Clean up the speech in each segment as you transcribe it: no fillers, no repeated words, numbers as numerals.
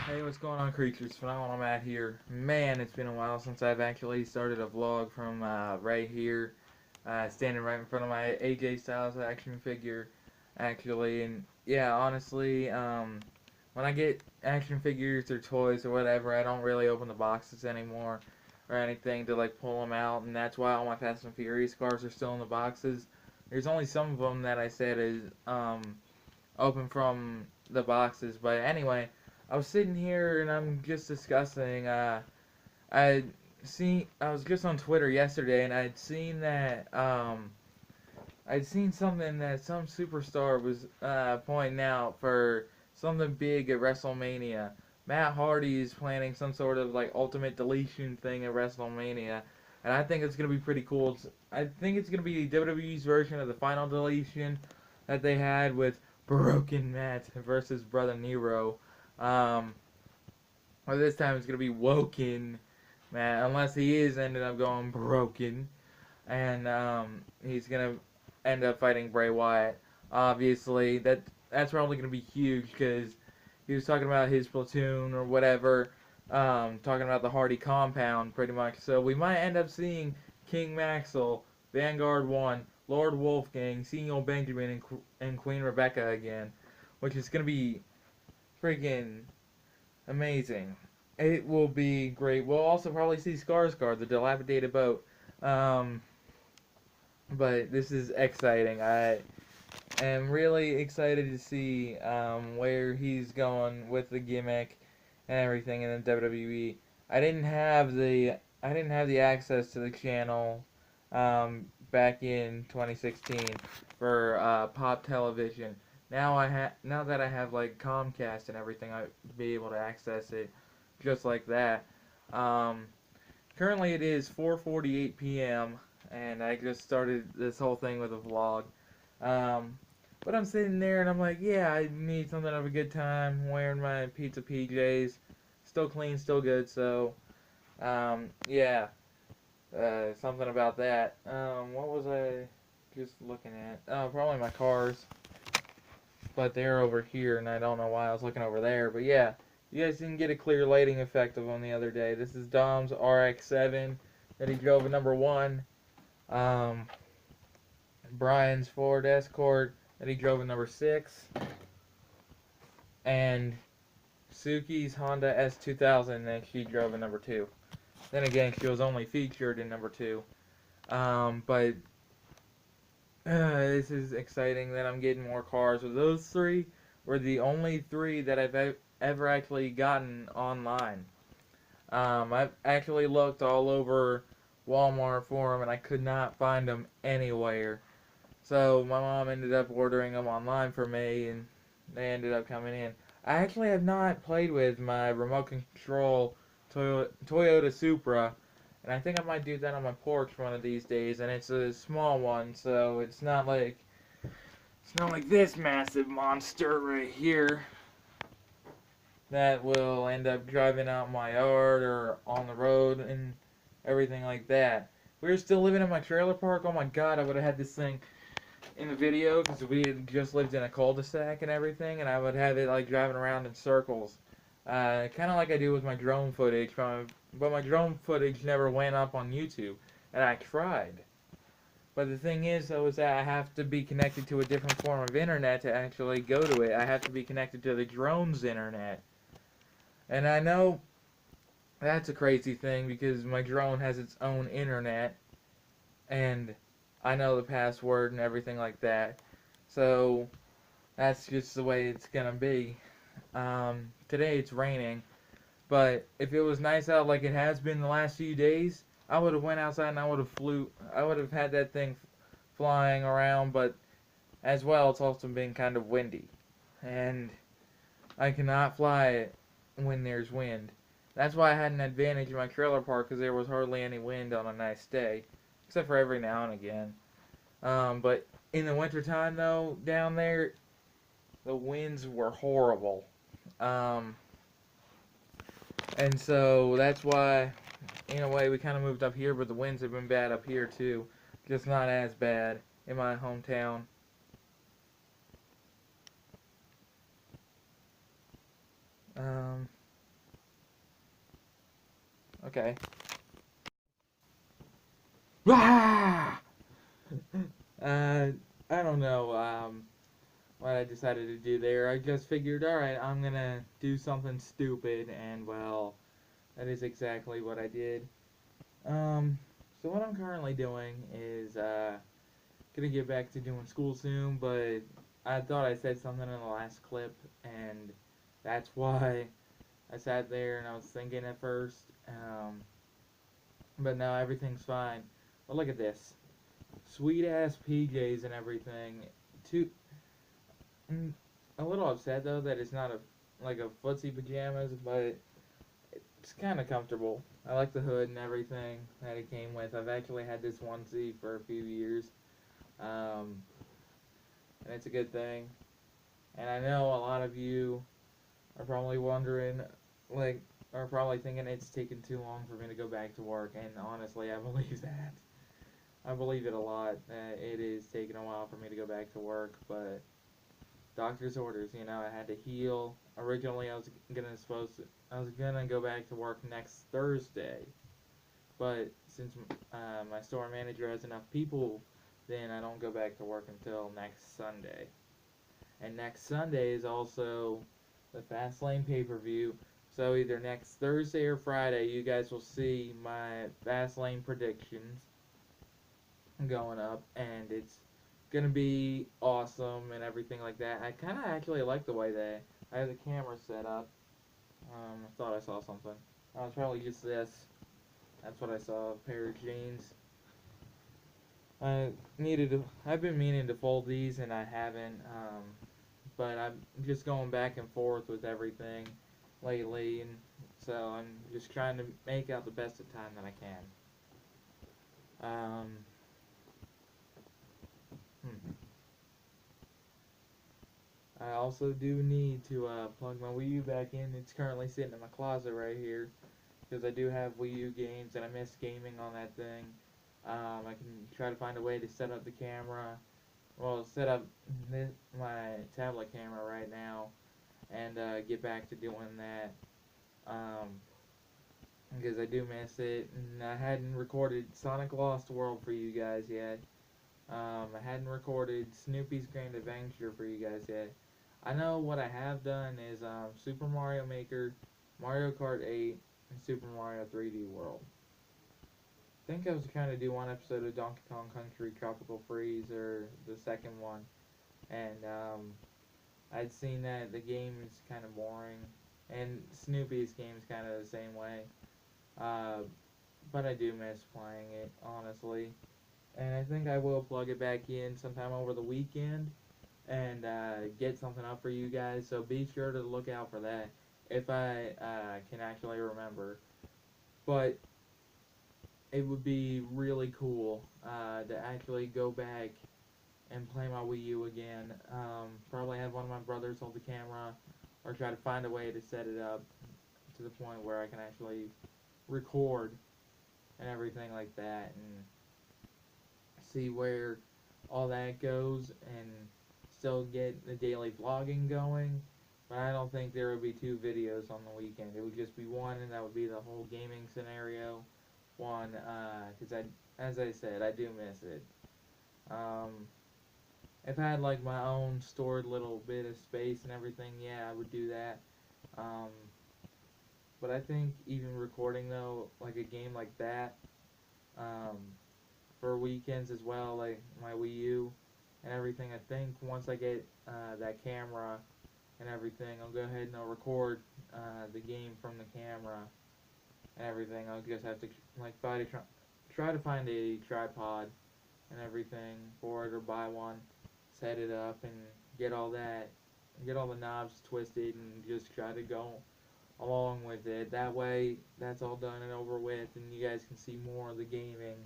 Hey, what's going on, creatures? Phenomenal, I'm at here. Man, it's been a while since I've actually started a vlog from right here, standing right in front of my AJ Styles action figure, actually. And yeah, honestly, when I get action figures or toys or whatever, I don't really open the boxes anymore or anything to like pull them out, and that's why all my Fast and Furious cars are still in the boxes. There's only some of them that I said is open from the boxes, but anyway. I was sitting here and I'm just discussing. I was just on Twitter yesterday and I'd seen something that some superstar was pointing out for something big at WrestleMania. Matt Hardy is planning some sort of like ultimate deletion thing at WrestleMania, and I think it's gonna be pretty cool. I think it's gonna be WWE's version of the final deletion that they had with Broken Matt versus Brother Nero. Um, or this time it's gonna be Woken Matt, unless he is ended up going broken, and he's gonna end up fighting Bray Wyatt. Obviously, that's probably gonna be huge because he was talking about his platoon or whatever, talking about the Hardy compound pretty much. So we might end up seeing King Maxwell, Vanguard One, Lord Wolfgang, Senior Benjamin, and Queen Rebecca again, which is gonna be freaking amazing. It will be great. We'll also probably see Skarsgård, the dilapidated boat. Um, but this is exciting. I am really excited to see where he's going with the gimmick and everything in the WWE. I didn't have the access to the channel back in 2016 for Pop Television. Now that I have like Comcast and everything, I'll be able to access it just like that. Um, Currently it is 4:48 p.m. and I just started this whole thing with a vlog. Um, but I'm sitting there and I'm like, yeah, I need something of a good time. I'm wearing my pizza PJs, still clean, still good. So, yeah, something about that. What was I just looking at? Oh, probably my cars, but they're over here, and I don't know why I was looking over there. But yeah, you guys didn't get a clear lighting effect of them the other day. This is Dom's RX-7 that he drove at number one. Um, Brian's Ford Escort that he drove at number six, and Suki's Honda S2000 that she drove at number two. Then again, she was only featured in number two. But this is exciting that I'm getting more cars. But those three were the only three that I've ever actually gotten online. I've actually looked all over Walmart for them and I could not find them anywhere. So my mom ended up ordering them online for me and they ended up coming in. I actually have not played with my remote control Toyota Supra, and I think I might do that on my porch one of these days. And it's a small one, so it's not like this massive monster right here that will end up driving out my yard or on the road and everything like that. If we were still living in my trailer park, oh my god, I would have had this thing in the video because we had just lived in a cul-de-sac and everything, and I would have it like driving around in circles, kind of like I do with my drone footage. But my drone footage never went up on YouTube, and I tried. But the thing is, though, is that I have to be connected to a different form of internet to actually go to it. I have to be connected to the drone's internet, and I know that's a crazy thing because my drone has its own internet, and I know the password and everything like that. So that's just the way it's gonna be. Today it's raining, but if it was nice out like it has been the last few days, I would have went outside and I would have had that thing flying around. But as well, it's also been kind of windy, and I cannot fly it when there's wind. That's why I had an advantage in my trailer park because there was hardly any wind on a nice day, except for every now and again. But in the wintertime, though, down there, the winds were horrible. Um, and so that's why, in a way, we kind of moved up here, but the winds have been bad up here, too. Just not as bad in my hometown. Um, Okay. Ah! uh, I don't know what I decided to do there. I just figured, alright, I'm gonna do something stupid, and well, that is exactly what I did. So what I'm currently doing is gonna get back to doing school soon, but I thought I said something in the last clip, and that's why I sat there and I was thinking at first. But now everything's fine. But look at this, sweet ass PJs and everything. Too, mm, a little upset though that it's not a like a footsie pajamas, but it's kind of comfortable. I like the hood and everything that it came with. I've actually had this onesie for a few years, um, and it's a good thing. And I know a lot of you are probably wondering, like, are probably thinking it's taken too long for me to go back to work. And honestly, I believe that. I believe it a lot. That it is taking a while for me to go back to work, but doctor's orders. You know, I had to heal. Originally, I was gonna go back to work next Thursday, but since my store manager has enough people, then I don't go back to work until next Sunday. And next Sunday is also the Fastlane pay-per-view. So either next Thursday or Friday, you guys will see my Fastlane predictions going up, and it's gonna be awesome and everything like that. I kind of actually like the way they I have the camera set up. I thought I saw something. Oh, it's probably just this. That's what I saw. A pair of jeans. I needed to. I've been meaning to fold these and I haven't. But I'm just going back and forth with everything lately, and so I'm just trying to make out the best of time that I can. Um, hmm. I also do need to plug my Wii U back in. It's currently sitting in my closet right here because I do have Wii U games and I miss gaming on that thing. I can try to find a way to set up the camera. Well, set up my tablet camera right now and get back to doing that. Um, because I do miss it, and I hadn't recorded Sonic Lost World for you guys yet. I hadn't recorded Snoopy's Grand Adventure for you guys yet. I know what I have done is Super Mario Maker, Mario Kart 8, and Super Mario 3D World. I think I was trying to do one episode of Donkey Kong Country Tropical Freeze, or the second one, and I'd seen that the game is kind of boring, and Snoopy's game is kind of the same way. Uh, but I do miss playing it, honestly. And I think I will plug it back in sometime over the weekend and get something up for you guys. So be sure to look out for that if I can actually remember. But it would be really cool to actually go back and play my Wii U again. Probably have one of my brothers hold the camera or try to find a way to set it up to the point where I can actually record and everything like that and see where all that goes and still get the daily vlogging going. But I don't think there would be two videos on the weekend. It would just be one, and that would be the whole gaming scenario one. Because as I said, I do miss it. Um, if I had like my own stored little bit of space and everything, yeah, I would do that. Um, but I think even recording though, like a game like that, um, for weekends as well, like my Wii U and everything. I think once I get that camera and everything, I'll go ahead and I'll record the game from the camera and everything. I'll just have to like try to find a tripod and everything for it, or buy one, set it up, and get all that, get all the knobs twisted, and just try to go along with it. That way, that's all done and over with, and you guys can see more of the gaming.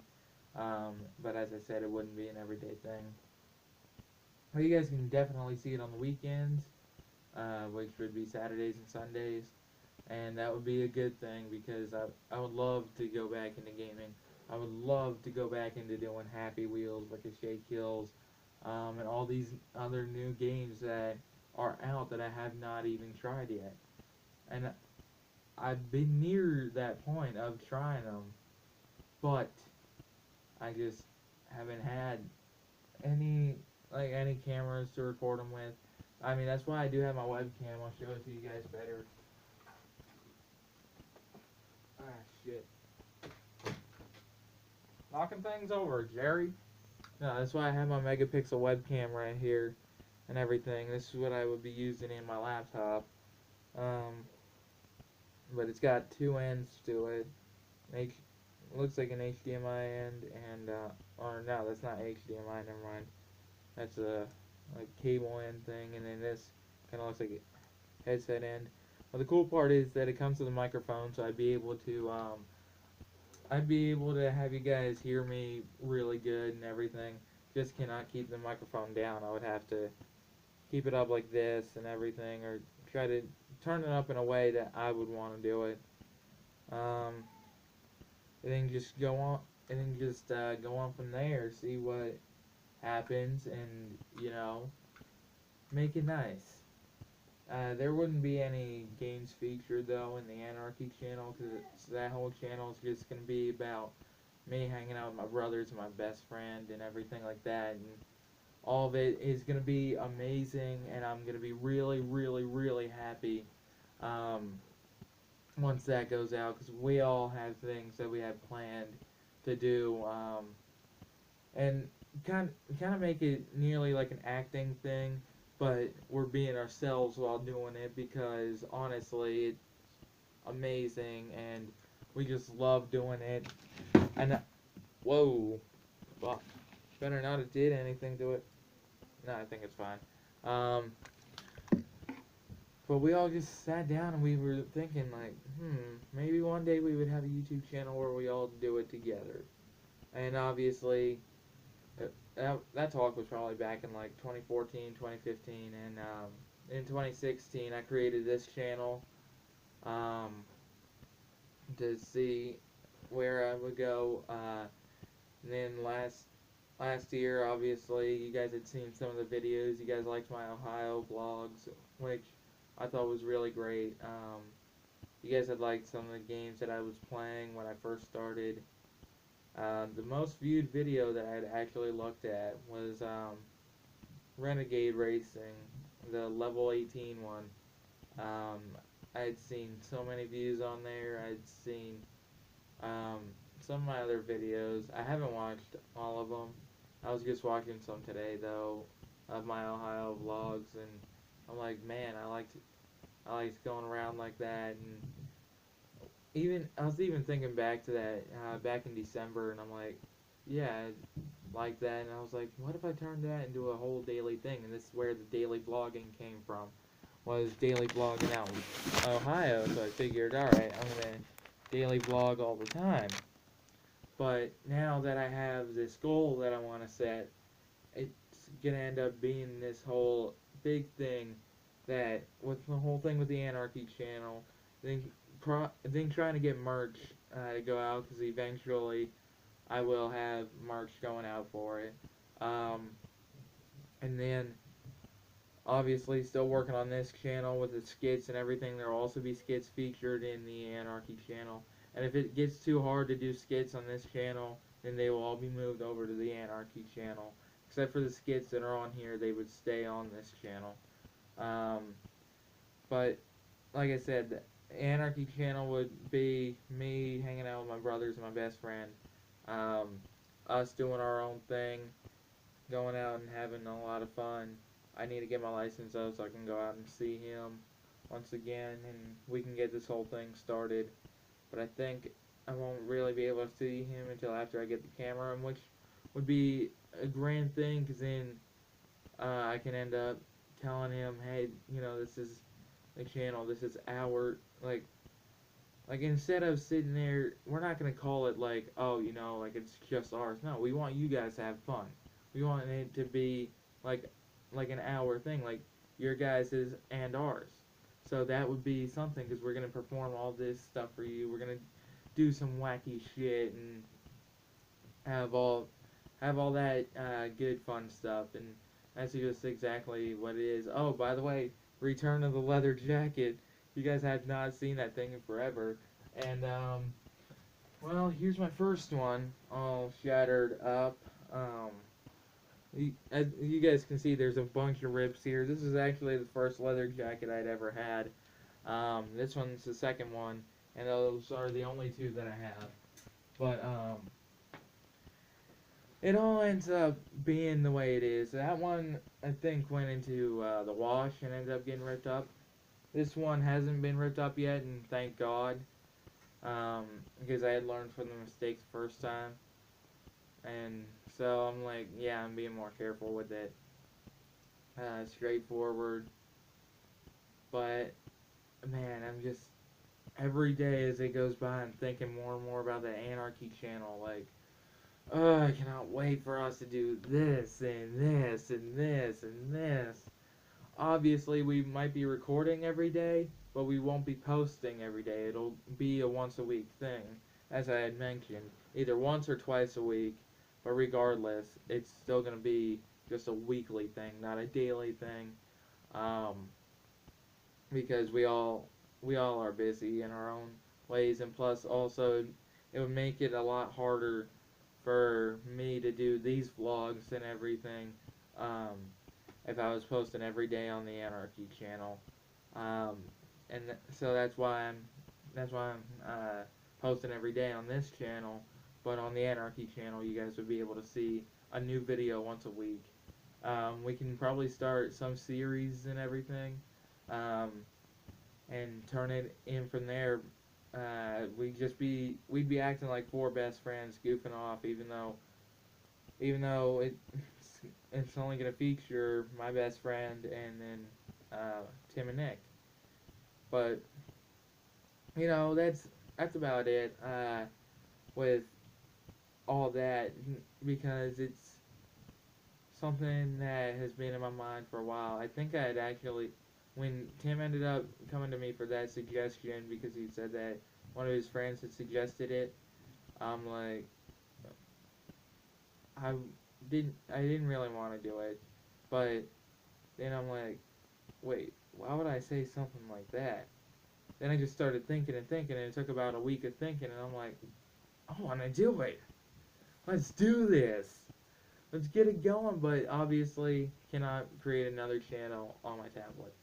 But as I said, it wouldn't be an everyday thing. Well, you guys can definitely see it on the weekends, which would be Saturdays and Sundays, and that would be a good thing because I would love to go back into gaming. I would love to go back into doing Happy Wheels, Ricochet Kills, and all these other new games that are out that I have not even tried yet. And I've been near that point of trying them, but I just haven't had any any cameras to record them with. I mean, that's why I do have my webcam. I'll show it to you guys better. Ah, shit. Knocking things over, Jerry. No, that's why I have my megapixel webcam right here and everything. This is what I would be using in my laptop. Um, but it's got two ends to it. H looks like an HDMI end and or no, that's not HDMI. Never mind. That's a cable end thing, and then this kind of looks like a headset end. But the cool part is that it comes with a microphone, so I'd be able to have you guys hear me really good and everything. Just cannot keep the microphone down. I would have to keep it up like this and everything, or try to turn it up in a way that I would want to do it. Um, and then just go on, and then just go on from there. See what happens, and make it nice. There wouldn't be any games featured though in the Anarchy channel, because that whole channel is just gonna be about me hanging out with my brothers and my best friend and everything like that, and all of it is gonna be amazing, and I'm gonna be really, really, really happy um, once that goes out, because we all have things that we have planned to do, and kind of make it nearly like an acting thing, but we're being ourselves while doing it, because honestly it's amazing and we just love doing it. And whoa, well, better not have did anything to it. No, I think it's fine. um but we all just sat down and we were thinking like, maybe one day we would have a YouTube channel where we all do it together. And obviously that talk was probably back in like 2014, 2015, and in 2016 I created this channel um, to see where I would go. And then last year, obviously, you guys had seen some of the videos. You guys liked my Ohio vlogs, which I thought was really great. You guys had liked some of the games that I was playing when I first started. The most viewed video that I had actually looked at was Renegade Racing, the level 18 one. Um, I had seen so many views on there. I'd seen um, some of my other videos. I haven't watched all of them. I was just watching some today though of my Ohio vlogs, and I'm like, man, I liked going around like that, and even I was even thinking back to that back in December, and I'm like, yeah, like that, and I was like, what if I turned that into a whole daily thing? And this is where the daily vlogging came from, was daily vlogging out in Ohio. So I figured, all right, I'm gonna daily vlog all the time. But now that I have this goal that I want to set, it's gonna end up being this whole big thing, that with the whole thing with the Anarchy channel, then then trying to get merch to go out, because eventually I will have merch going out for it. Um, and then obviously still working on this channel with the skits and everything. There will also be skits featured in the Anarchy channel. And if it gets too hard to do skits on this channel, then they will all be moved over to the Anarchy channel. Except for the skits that are on here, they would stay on this channel. Um, but like I said, the Anarchy channel would be me hanging out with my brothers and my best friend. Um, us doing our own thing, going out and having a lot of fun. I need to get my license though, so I can go out and see him once again, and we can get this whole thing started. But I think I won't really be able to see him until after I get the camera, which would be a grand thing, because then I can end up telling him, hey, this is the channel, this is our, like instead of sitting there, we're not going to call it like, oh, like it's just ours. No, we want you guys to have fun. We want it to be like an hour thing, like your guys's and ours. So that would be something, because we're going to perform all this stuff for you. We're going to do some wacky shit and have all that good fun stuff, and that's just exactly what it is. Oh, by the way, Return of the Leather Jacket You guys have not seen that thing in forever. And well, here's my first one, all shattered up. Um, as you guys can see, there's a bunch of rips here. This is actually the first leather jacket I'd ever had. This one's the second one, and those are the only two that I have. But it all ends up being the way it is. That one, I think, went into the wash and ended up getting ripped up. This one hasn't been ripped up yet, and thank God, because I had learned from the mistakes first time. And so I'm like, yeah, I'm being more careful with it. Straightforward. But, man, I'm just, every day as it goes by, I'm thinking more and more about the Anarchy channel. Like, oh, I cannot wait for us to do this and this and this and this. Obviously, we might be recording every day, but we won't be posting every day. It'll be a once a week thing, as I had mentioned, either once or twice a week. But regardless, it's still gonna be just a weekly thing, not a daily thing, um, because we all are busy in our own ways, and plus also it would make it a lot harder for me to do these vlogs and everything. Um, if I was posting every day on the Anarchy channel. Um, and so that's why I'm posting every day on this channel. But on the Anarchy channel, you guys would be able to see a new video once a week. We can probably start some series and everything, um, and turn it in from there. We'd be acting like four best friends goofing off, even though it's only gonna feature my best friend and then Tim and Nick. But that's about it with all that, because it's something that has been in my mind for a while. I think I had actually, when Tim ended up coming to me for that suggestion because he said that one of his friends had suggested it, I'm like, I I didn't really want to do it, but then I'm like, wait, why would I say something like that? Then I just started thinking and thinking, and it took about a week of thinking, and I'm like, I want to do it. Let's do this. Let's get it going, but obviously cannot create another channel on my tablet.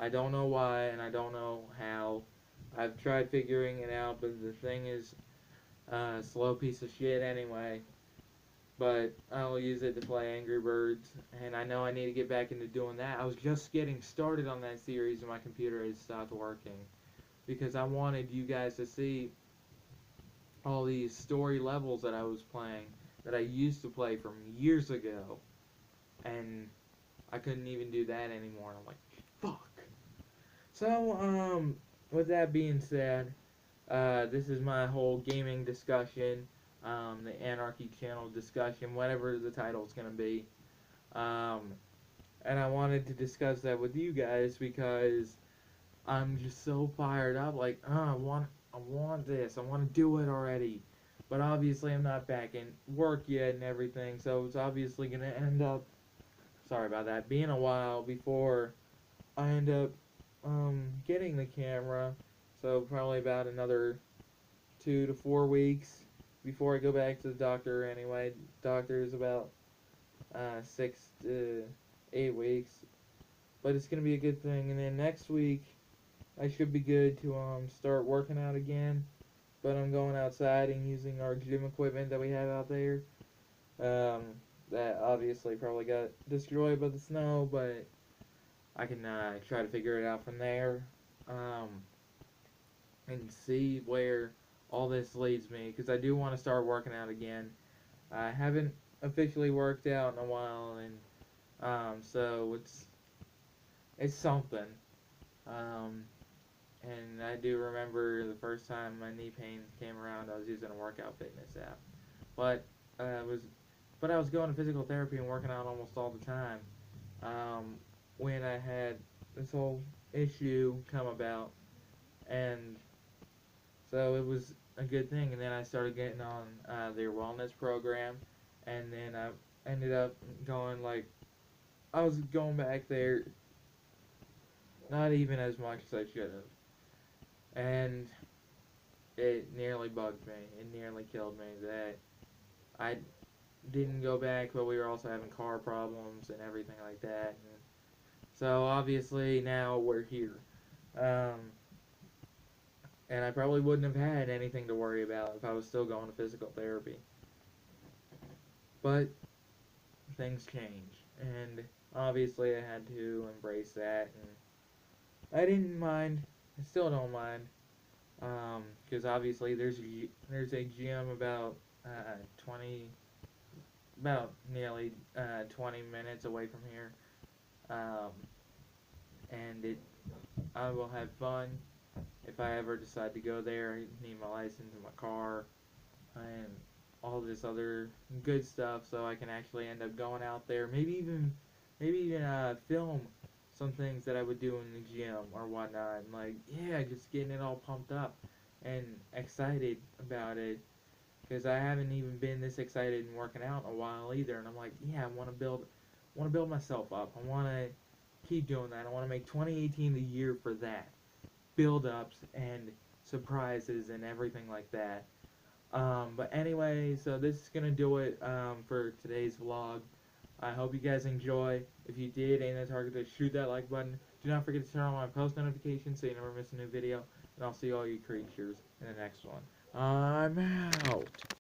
I don't know why, and I don't know how. I've tried figuring it out, but the thing is a slow piece of shit anyway. But I'll use it to play Angry Birds, and I know I need to get back into doing that. I was just getting started on that series, and my computer had stopped working because I wanted you guys to see all these story levels that I was playing that I used to play from years ago, and I couldn't even do that anymore. And I'm like, fuck. So, with that being said, this is my whole gaming discussion, the Anarchy channel discussion, whatever the title is going to be. Um, and I wanted to discuss that with you guys because I'm just so fired up. Like, I want this. I want to do it already. But obviously, I'm not back in work yet and everything, so it's obviously gonna end up. Sorry about that. Being a while before I end up getting the camera. So probably about another 2 to 4 weeks before I go back to the doctor. Anyway, doctor is about 6 to 8 weeks. But it's gonna be a good thing. And then next week I should be good to start working out again. But I'm going outside and using our gym equipment that we have out there. Um, that obviously probably got destroyed by the snow, but I can try to figure it out from there, um, and see where all this leads me. Because I do want to start working out again. I haven't officially worked out in a while, and so it's something. Um, And I do remember the first time my knee pain came around, I was using a workout fitness app. But I was, but I was going to physical therapy and working out almost all the time. Um, when I had this whole issue come about, and so it was a good thing. And then I started getting on their wellness program, and then I ended up going like I was going back there not even as much as I should have. and it nearly bugged me. It nearly killed me that I didn't go back, but we were also having car problems and everything like that. And so obviously now we're here. Um, and I probably wouldn't have had anything to worry about if I was still going to physical therapy. But things change, and obviously I had to embrace that, and I didn't mind. I still don't mind, because obviously there's a gym about 20, about nearly 20 minutes away from here, um, and I will have fun if I ever decide to go there. I need my license and my car and all this other good stuff, so I can actually end up going out there. Maybe even film some things that I would do in the gym or whatnot. And like, yeah, just getting it all pumped up and excited about it. Because I haven't even been this excited in working out in a while either. And I'm like, yeah, I want to build myself up. I want to keep doing that. I want to make 2018 the year for that. Build ups and surprises and everything like that. But anyway, so this is gonna do it for today's vlog. I hope you guys enjoy. If you did, ain't that target to shoot that like button. Do not forget to turn on my post notifications so you never miss a new video. And I'll see all you creatures in the next one. I'm out.